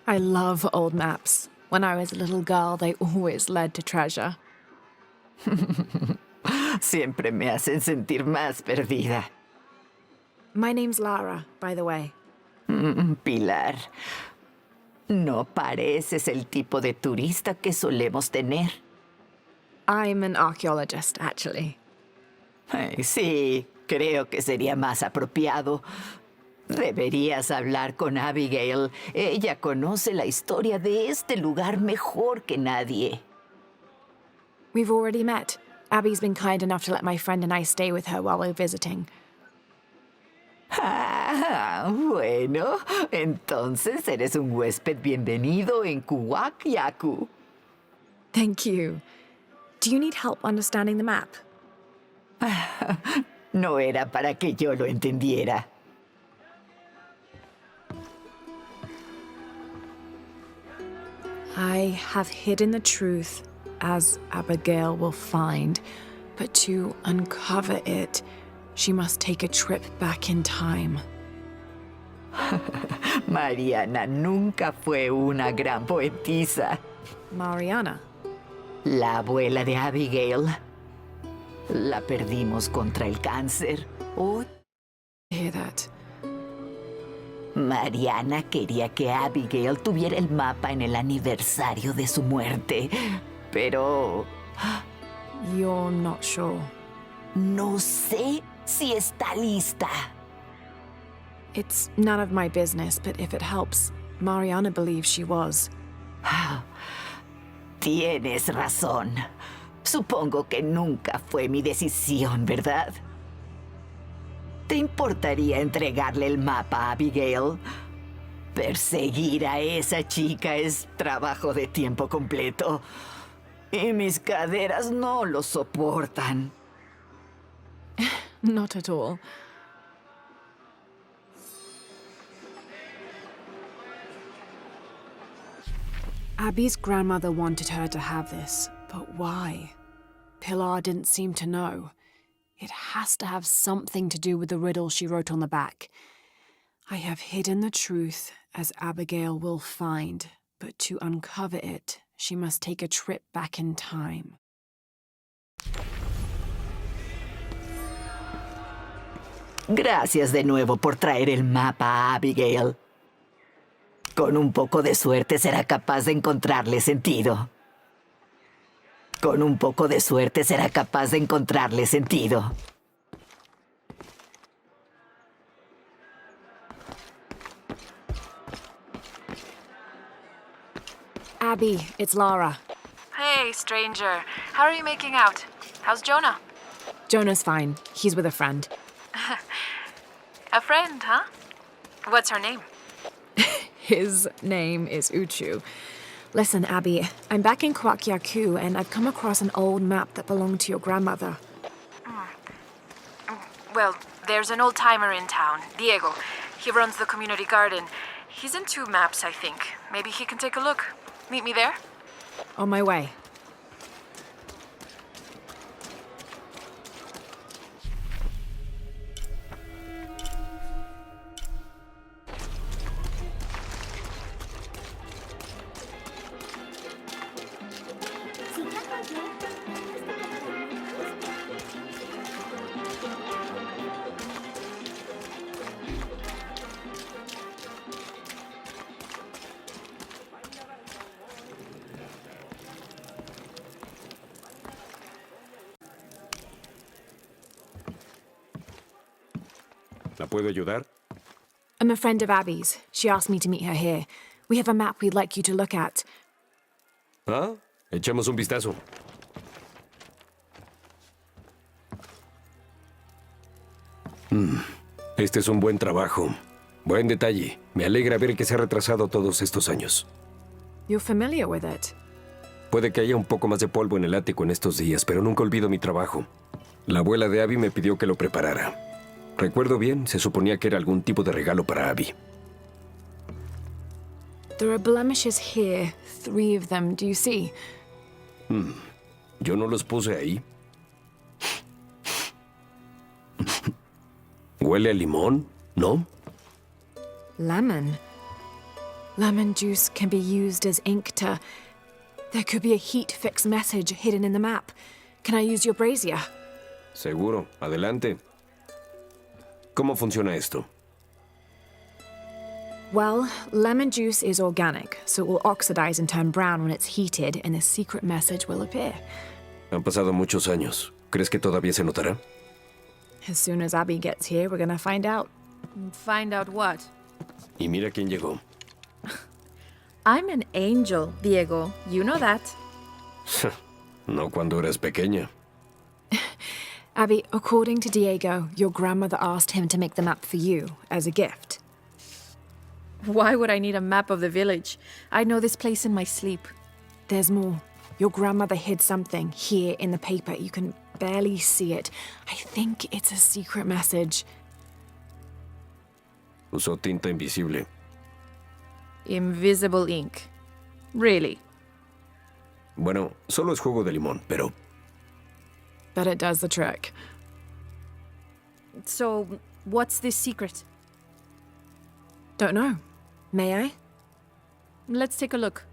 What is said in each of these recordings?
I love old maps. When I was a little girl, they always led to treasure. Siempre me hacen sentir más perdida. My name's Lara, by the way. Pilar, no pareces el tipo de turista que solemos tener. I'm an archaeologist, actually. Ay, sí, creo que sería más apropiado. Deberías hablar con Abigail. Ella conoce la historia de este lugar mejor que nadie. We've already met. Abby's been kind enough to let my friend and I stay with her while we're visiting. Ah, bueno, entonces eres un huésped bienvenido en Kuwak Yaku. Thank you. Do you need help understanding the map? No era para que yo lo entendiera. I have hidden the truth, as Abigail will find, but to uncover it, she must take a trip back in time. Mariana nunca fue una gran poetisa. Mariana. La abuela de Abigail. La perdimos contra el cáncer. Oh, Hear that? Mariana quería que Abigail tuviera el mapa en el aniversario de su muerte. Pero You're not sure. no sé si está lista. It's none of my business, but if it helps, Mariana believes she was. Tienes razón. Supongo que nunca fue mi decisión, ¿verdad? ¿Te importaría entregarle el mapa a Abigail? Perseguir a esa chica es trabajo de tiempo completo. Y mis caderas no lo soportan. Not at all. Abby's grandmother wanted her to have this, but why? Pilar didn't seem to know. It has to have something to do with the riddle she wrote on the back. I have hidden the truth, as Abigail will find, but to uncover it, she must take a trip back in time. Gracias de nuevo por traer el mapa a Abigail. Con un poco de suerte será capaz de encontrarle sentido. Con un poco de suerte será capaz de encontrarle sentido. Abby, it's Lara. Hey, stranger. How are you making out? How's Jonah? Jonah's fine. He's with a friend. A friend, huh? What's her name? His name is Uchu. Listen, Abby, I'm back in Kwakyaku, and I've come across an old map that belonged to your grandmother. Well, there's an old-timer in town, Diego. He runs the community garden. He's into maps, I think. Maybe he can take a look. Meet me there? On my way. ¿La puedo ayudar? I'm a friend of Abby's. She asked me to meet her here. We have a map we'd like you to look at. Ah, echemos un vistazo. Este es un buen trabajo. Buen detalle. Me alegra ver que se ha retrasado todos estos años. You're familiar with it? Puede que haya un poco más de polvo en el ático en estos días, pero nunca olvido mi trabajo. La abuela de Abby me pidió que lo preparara. Recuerdo bien, se suponía que era algún tipo de regalo para Abby. There are blemishes here, 3 of them, do you see? Yo no los puse ahí. ¿Huele a limón? ¿No? Lemon. Lemon juice can be used as ink to... There could be a heat fix message hidden in the map. Can I use your brazier? Seguro. Adelante. ¿Cómo funciona esto? Well, lemon juice is organic, so it will oxidize and turn brown when it's heated, and a secret message will appear. Han pasado muchos años. ¿Crees que todavía se notará? As soon as Abby gets here, we're gonna find out. Find out what? Y mira quién llegó. I'm an angel, Diego. You know that. No cuando eras pequeña. Abby, according to Diego, your grandmother asked him to make the map for you, as a gift. Why would I need a map of the village? I know this place in my sleep. There's more. Your grandmother hid something here in the paper. You can barely see it. I think it's a secret message. Usó tinta invisible. Invisible ink. Really? Bueno, solo es jugo de limón, pero... But it does the trick. So, what's this secret? Don't know. May I? Let's take a look.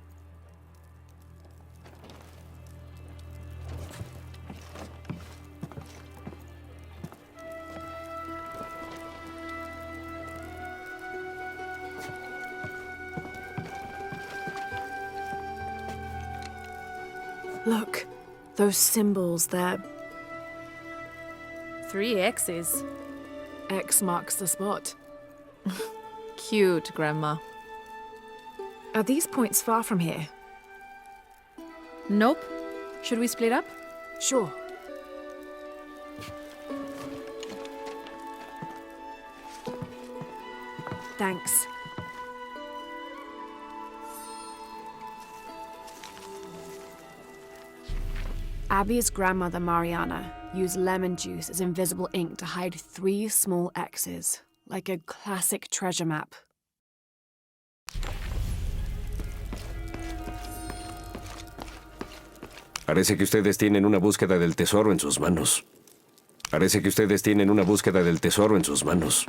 Look, those symbols, they're... 3 X's. X marks the spot. Cute, Grandma. Are these points far from here? Nope. Should we split up? Sure. Thanks. Abby's grandmother, Mariana, used lemon juice as invisible ink to hide 3 small X's, like a classic treasure map. Parece que ustedes tienen una búsqueda del tesoro en sus manos. Parece que ustedes tienen una búsqueda del tesoro en sus manos.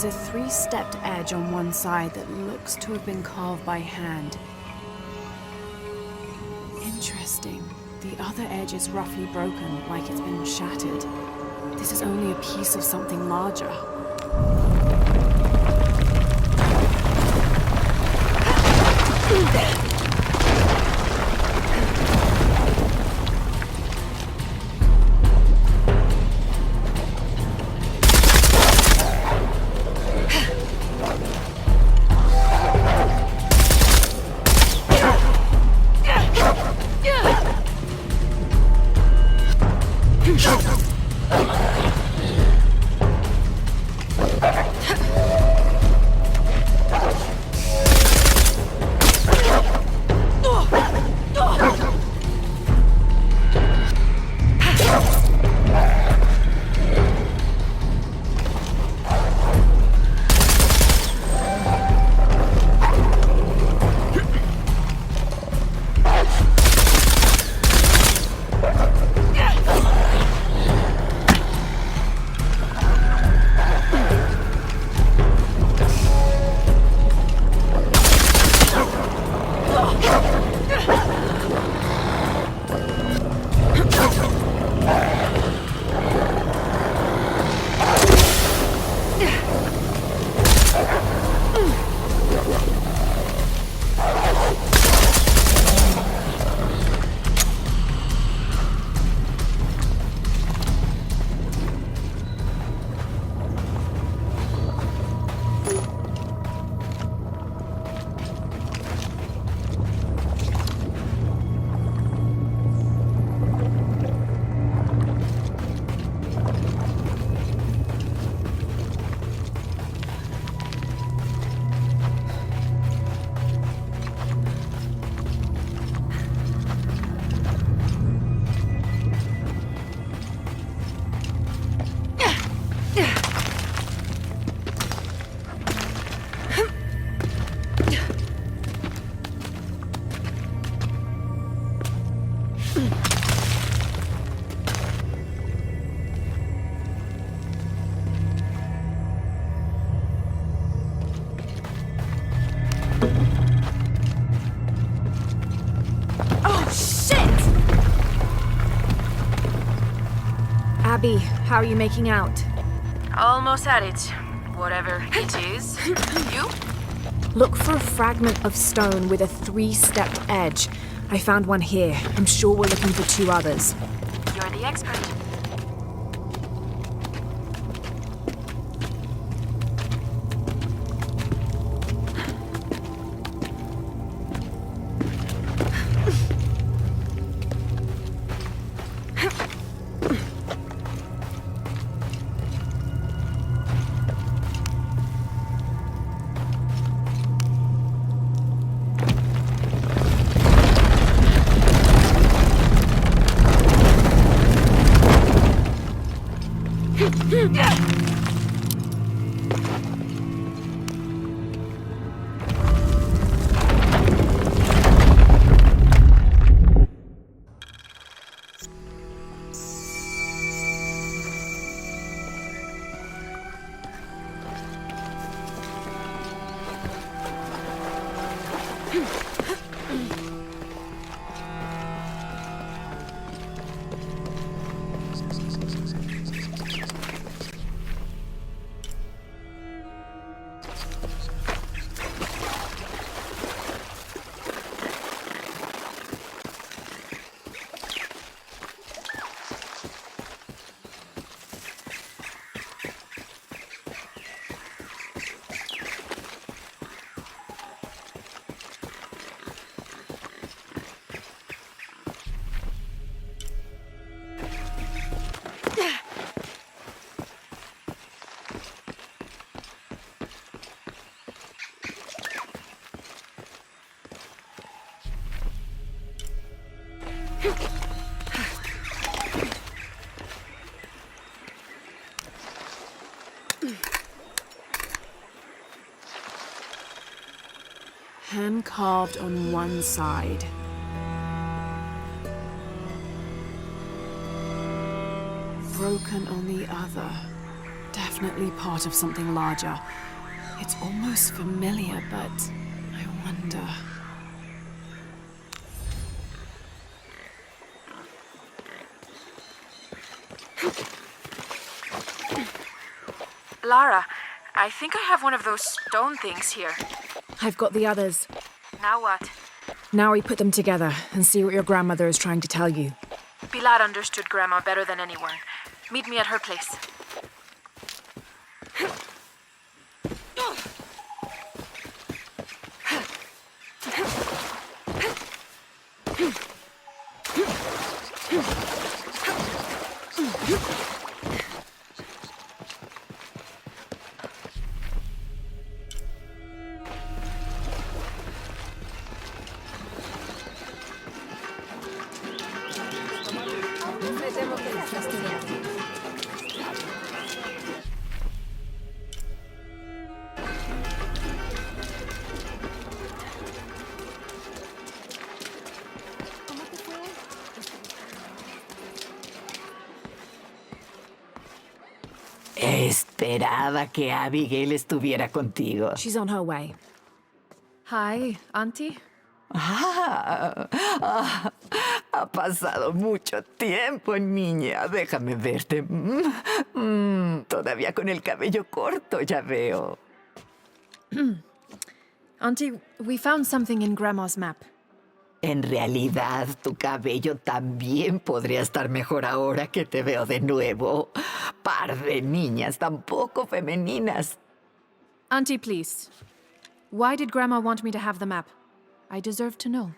There's a three-stepped edge on one side that looks to have been carved by hand. Interesting. The other edge is roughly broken, like it's been shattered. This is only a piece of something larger. Abby, how are you making out? Almost at it. Whatever it is. You? Look for a fragment of stone with a 3-stepped edge. I found one here. I'm sure we're looking for 2 others. You're the expert. Hand carved on one side. Broken on the other. Definitely part of something larger. It's almost familiar, but I wonder. Lara, I think I have one of those stone things here. I've got the others. Now what? Now we put them together and see what your grandmother is trying to tell you. Pilar understood Grandma better than anyone. Meet me at her place. Esperaba que Abigail estuviera contigo. She's on her way. Hi, Auntie. Ha pasado mucho tiempo, niña. Déjame verte. Todavía con el cabello corto, ya veo. Auntie, we found something in Grandma's map. En realidad, tu cabello también podría estar mejor ahora que te veo de nuevo. Par de niñas tan poco femeninas. Auntie, please. Why did Grandma want me to have the map? I deserve to know.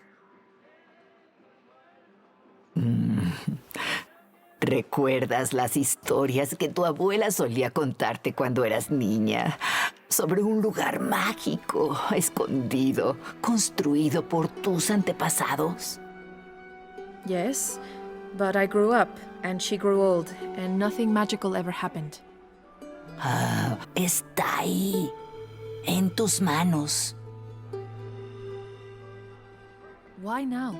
¿Recuerdas las historias que tu abuela solía contarte cuando eras niña? Sobre un lugar mágico, escondido, construido por tus antepasados. Yes, but I grew up, and she grew old, and nothing magical ever happened. Está ahí, en tus manos. Why now?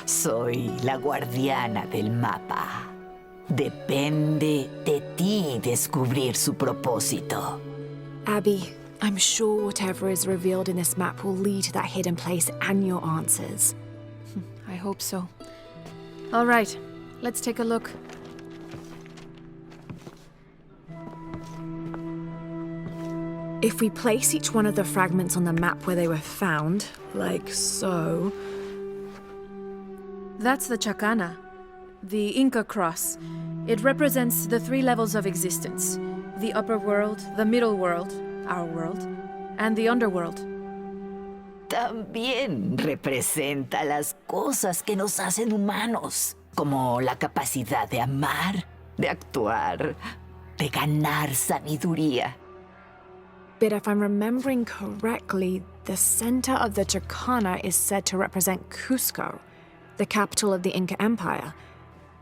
Soy la guardiana del mapa. Depende de ti descubrir su propósito. Abby, I'm sure whatever is revealed in this map will lead to that hidden place and your answers. I hope so. All right, Let's take a look. If we place each one of the fragments on the map where they were found, like so. That's the Chacana, the Inca cross. It represents the 3 levels of existence: the upper world, the middle world, our world, and the underworld. También representa las cosas que nos hacen humanos, como la capacidad de amar, de actuar, de ganar sabiduría. But if I'm remembering correctly, the center of the Chacana is said to represent Cusco, the capital of the Inca Empire.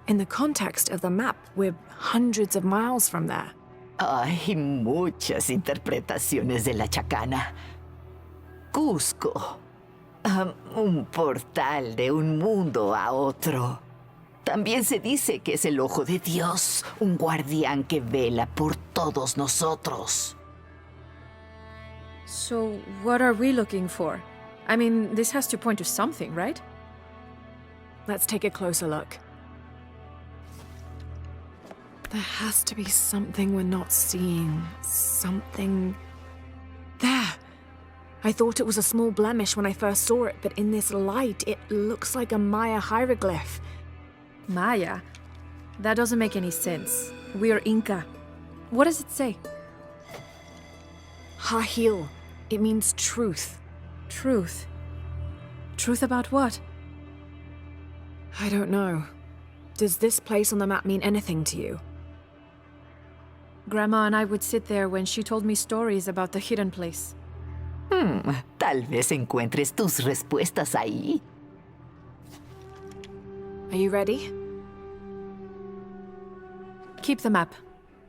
In the context of the map, we're hundreds of miles from there. Hay muchas interpretaciones de la Chacana. Cusco, un portal de un mundo a otro. También se dice que es el ojo de Dios, un guardián que vela por todos nosotros. So, what are we looking for? I mean, this has to point to something, right? Let's take a closer look. There has to be something we're not seeing. Something... There! I thought it was a small blemish when I first saw it, but in this light, it looks like a Maya hieroglyph. Maya? That doesn't make any sense. We're Inca. What does it say? Hahil. It means truth. Truth. Truth about what? I don't know. Does this place on the map mean anything to you? Grandma and I would sit there when she told me stories about the hidden place. Tal vez encuentres tus respuestas ahí. Are you ready? Keep the map.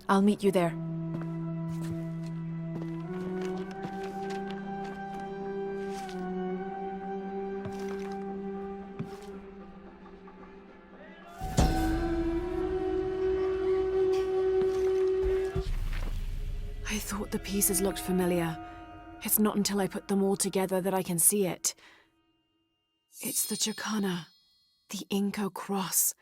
I'll meet you there. I thought the pieces looked familiar. It's not until I put them all together that I can see it. It's the Chacana, the Inca cross.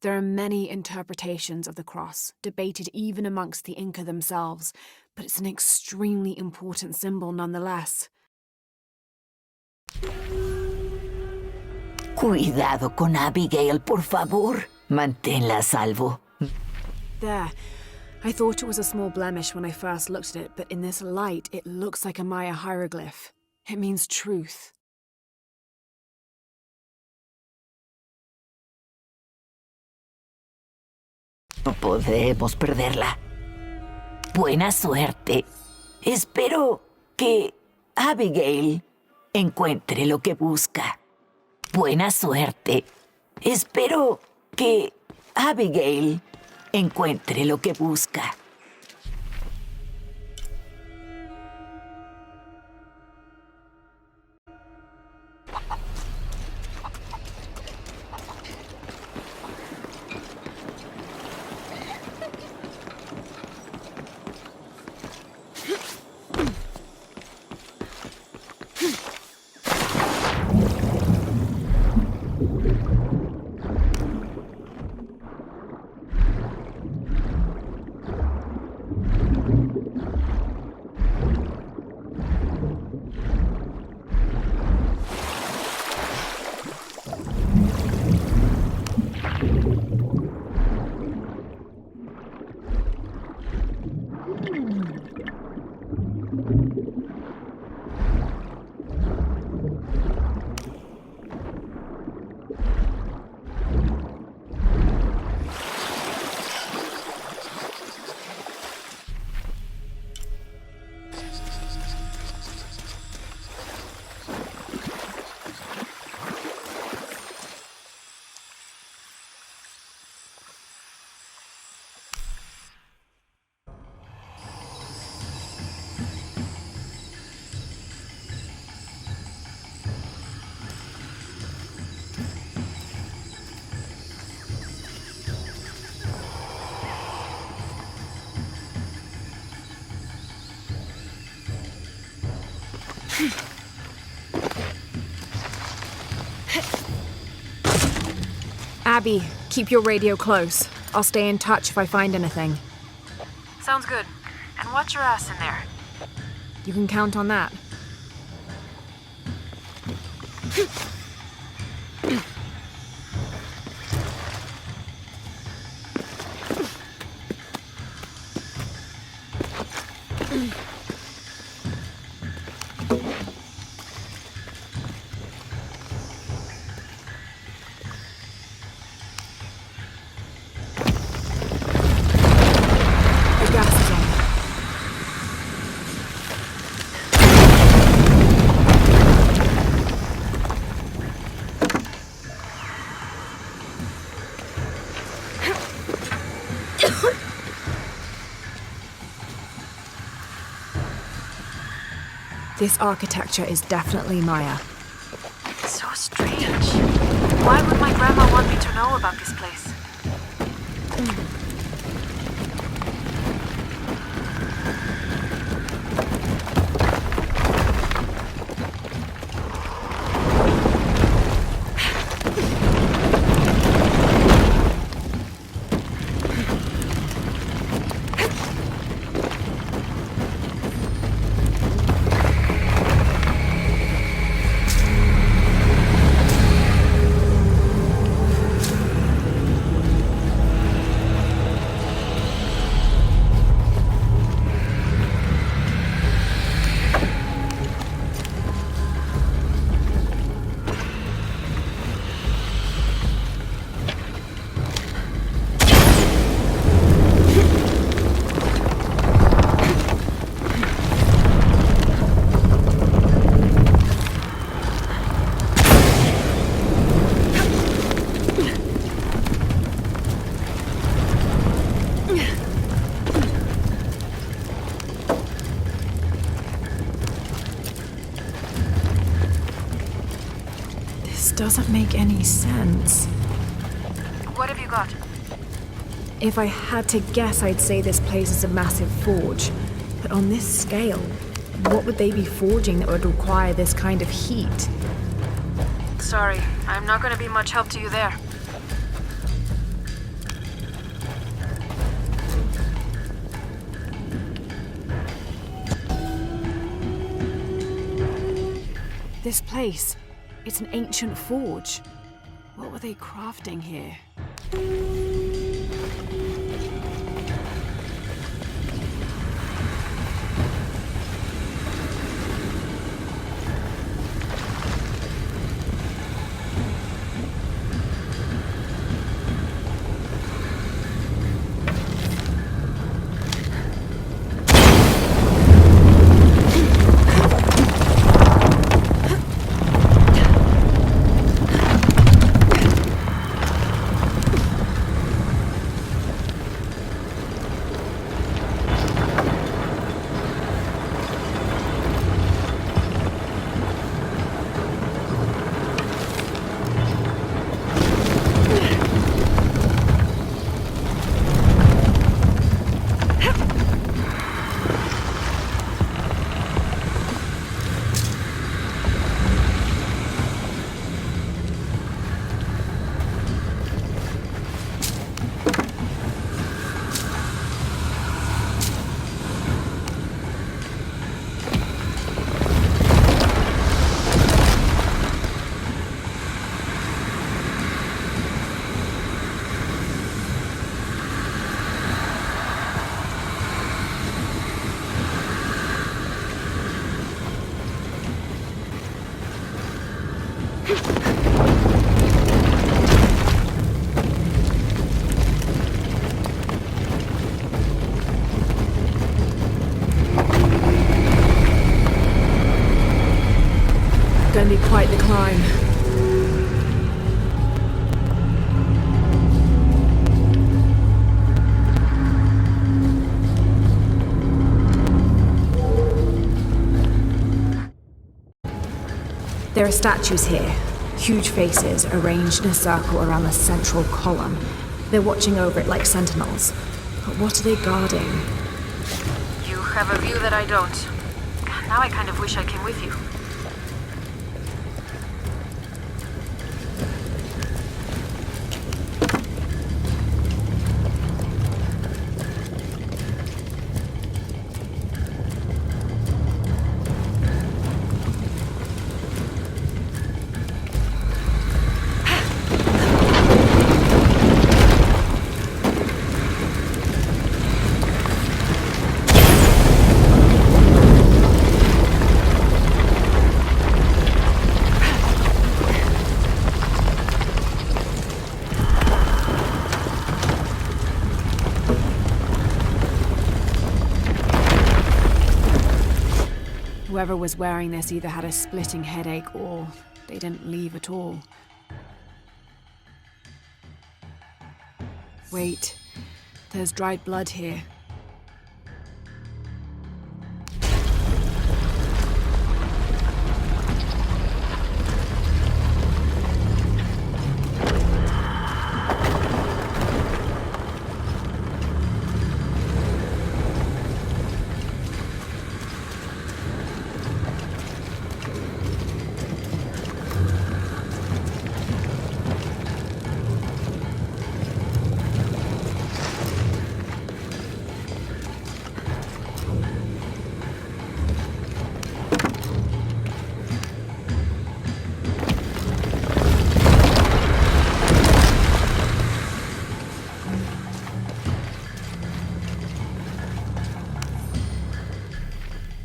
There are many interpretations of the cross, debated even amongst the Inca themselves, but it's an extremely important symbol nonetheless. Cuidado con Abigail, por favor. Manténla a salvo. There. I thought it was a small blemish when I first looked at it, but in this light, it looks like a Maya hieroglyph. It means truth. No podemos perderla. Buena suerte. Espero que Abigail encuentre lo que busca. Buena suerte. Espero que Abigail encuentre lo que busca. Abby, Keep your radio close. I'll stay in touch if I find anything. Sounds good. And watch your ass in there. You can count on that. The gas is on. This architecture is definitely Maya. So strange. Why would my grandma want me to know about this place? This doesn't make any sense. What have you got? If I had to guess, I'd say this place is a massive forge. But on this scale, what would they be forging that would require this kind of heat? Sorry, I'm not gonna be much help to you there. This place, it's an ancient forge. What were they crafting here? Gonna be quite the climb. There are statues here, huge faces arranged in a circle around the central column. They're watching over it like sentinels. But what are they guarding? You have a view that I don't. Now I kind of wish I came with you. Whoever was wearing this either had a splitting headache or they didn't leave at all. Wait, there's dried blood here.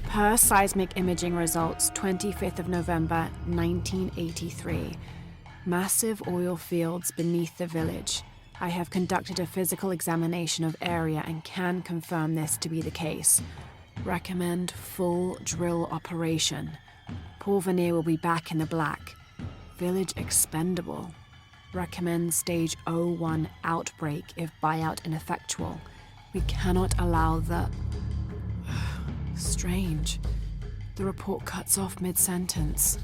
Per seismic imaging results, 25th of November, 1983. Massive oil fields beneath the village. I have conducted a physical examination of area and can confirm this to be the case. Recommend full drill operation. Porvenir will be back in the black. Village expendable. Recommend stage 01 outbreak if buyout ineffectual. We cannot allow the... Strange. The report cuts off mid-sentence.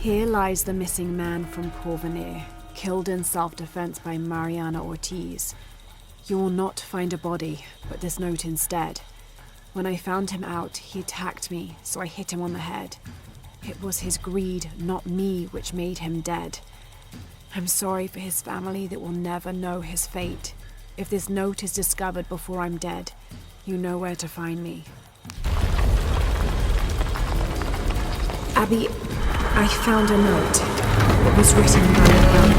Here lies the missing man from Porvenir, killed in self-defense by Mariana Ortiz. You will not find a body, but this note instead. When I found him out, he attacked me, so I hit him on the head. It was his greed, not me, which made him dead. I'm sorry for his family that will never know his fate. If this note is discovered before I'm dead, you know where to find me. Abby, I found a note. It was written by a girl.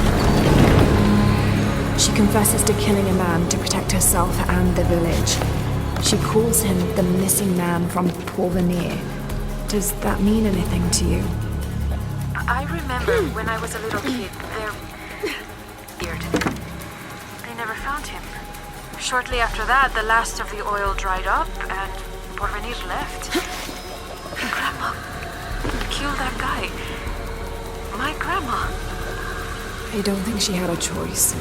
She confesses to killing a man to protect herself and the village. She calls him the missing man from Porvenir. Does that mean anything to you? I remember when I was a little kid, they're weird. They never found him. Shortly after that, the last of the oil dried up and Porvenir left. Grandma killed that guy. My grandma. I don't think she had a choice.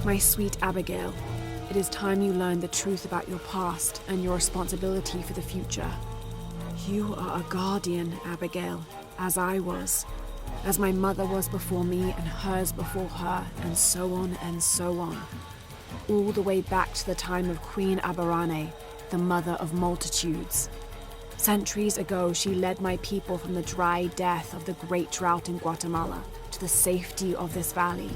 My sweet Abigail, it is time you learned the truth about your past and your responsibility for the future. You are a guardian, Abigail, as I was, as my mother was before me and hers before her, and so on and so on. All the way back to the time of Queen Aberrane, the mother of multitudes. Centuries ago, she led my people from the dry death of the great drought in Guatemala to the safety of this valley.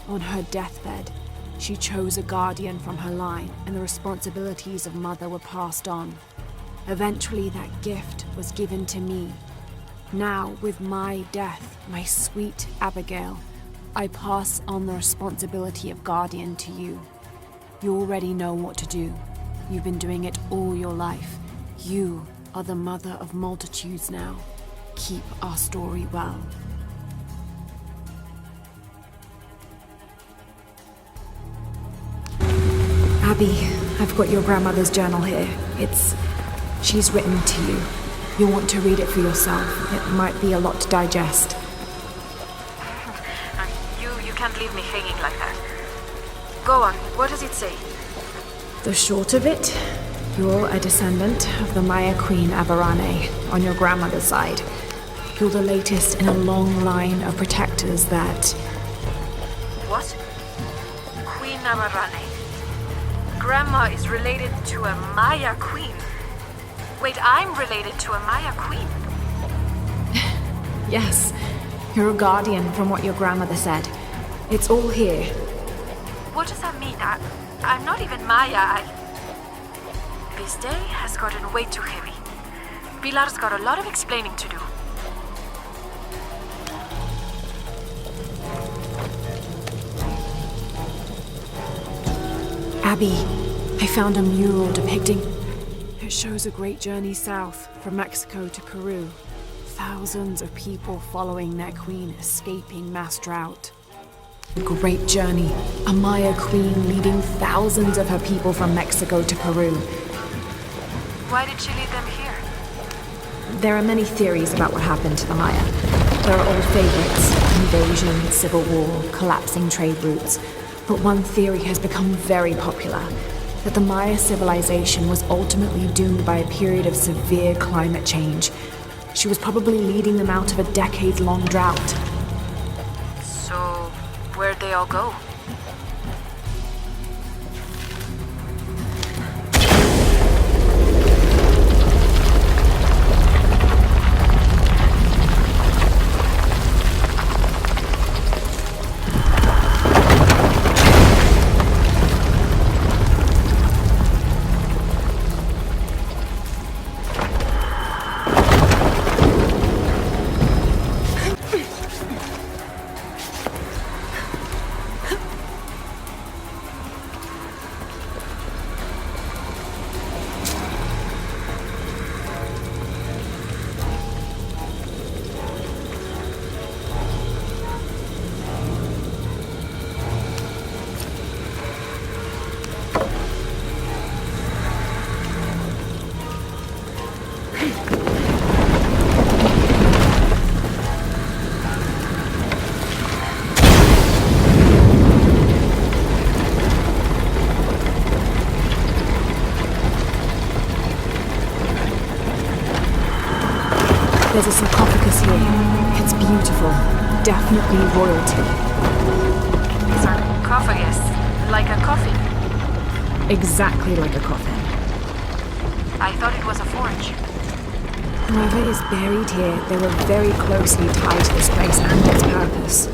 On her deathbed, she chose a guardian from her line, and the responsibilities of mother were passed on. Eventually, that gift was given to me. Now, with my death, my sweet Abigail, I pass on the responsibility of guardian to you. You already know what to do. You've been doing it all your life. You are the mother of multitudes now. Keep our story well. Abby, I've got your grandmother's journal here. She's written to you. You'll want to read it for yourself. It might be a lot to digest. You can't leave me hanging like that. Go on, what does it say? The short of it, you're a descendant of the Maya Queen Aberrane on your grandmother's side. You're the latest in a long line of protectors that... What? Queen Aberrane. Grandma is related to a Maya queen. Wait, I'm related to a Maya queen? Yes, you're a guardian from what your grandmother said. It's all here. What does that mean? I'm not even Maya. This day has gotten way too heavy. Pilar's got a lot of explaining to do. Abby, I found a mural depicting... It shows a great journey south from Mexico to Peru. Thousands of people following their queen escaping mass drought. A great journey. A Maya queen leading thousands of her people from Mexico to Peru. Why did she lead them here? There are many theories about what happened to the Maya. There are old favorites: invasion, civil war, collapsing trade routes. But one theory has become very popular, that the Maya civilization was ultimately doomed by a period of severe climate change. She was probably leading them out of a decade-long drought. So, where'd they all go? There's a sarcophagus here. It's beautiful. Definitely royalty. Sarcophagus. Like a coffin. Exactly like a coffin. I thought it was a forge. Whoever is buried here, they were very closely tied to this place and its purpose.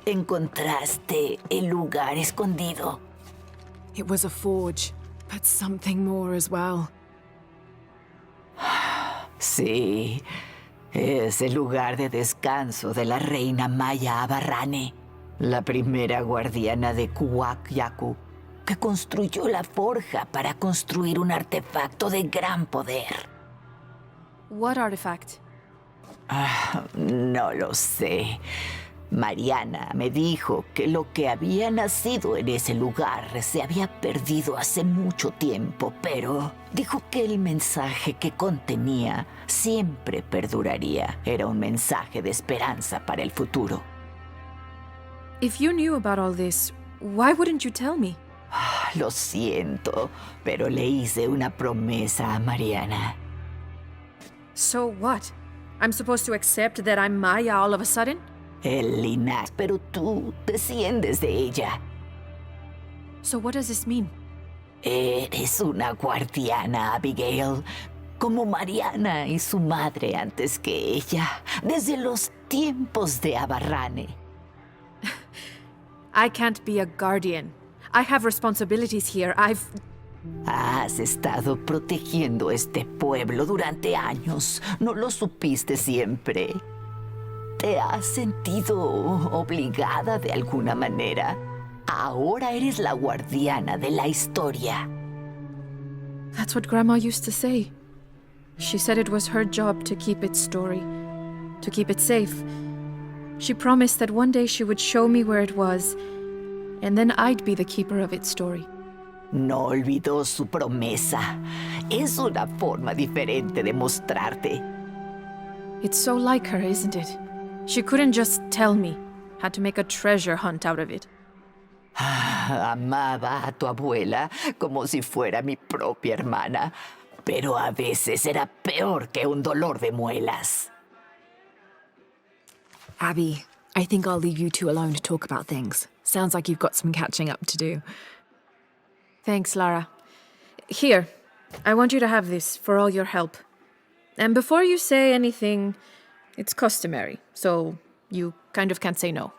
¿Encontraste el lugar escondido? It was a forge, but something more as well. Sí, es el lugar de descanso de la reina Maya Abarrane, la primera guardiana de Kuwaq Yaku, que construyó la forja para construir un artefacto de gran poder. What artifact? No lo sé. Mariana me dijo que lo que había nacido en ese lugar se había perdido hace mucho tiempo, pero dijo que el mensaje que contenía siempre perduraría. Era un mensaje de esperanza para el futuro. If you knew about all this, why wouldn't you tell me? Lo siento, pero le hice una promesa a Mariana. So what? I'm supposed to accept that I'm Maya all of a sudden? El linaje, pero tú desciendes de ella. So what does this mean? Eres una guardiana, Abigail, como Mariana y su madre antes que ella, desde los tiempos de Abarrane. I can't be a guardian. I have responsibilities here. Has estado protegiendo este pueblo durante años. ¿No lo supiste siempre? ¿Te has sentido obligada de alguna manera? Ahora eres la guardiana de la historia. That's what Grandma used to say. She said it was her job to keep its story, to keep it safe. She promised that one day she would show me where it was, and then I'd be the keeper of its story. No olvidó su promesa. Es una forma diferente de mostrarte. It's so like her, isn't it? She couldn't just tell me. Had to make a treasure hunt out of it. Amaba a tu abuela como si fuera mi propia hermana, pero a veces era peor que un dolor de muelas. Abby, I think I'll leave you two alone to talk about things. Sounds like you've got some catching up to do. Thanks, Lara. Here, I want you to have this for all your help. And before you say anything, it's customary, so you kind of can't say no.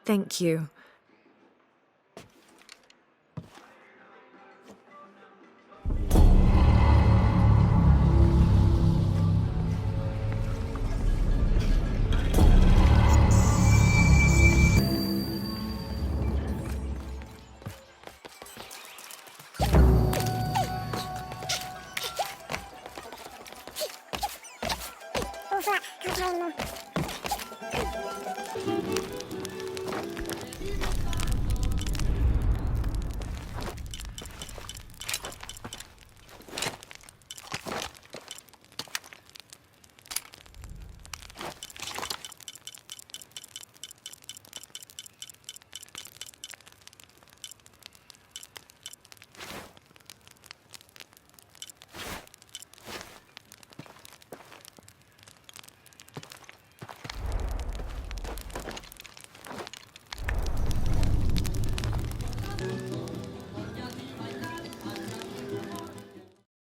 Thank you.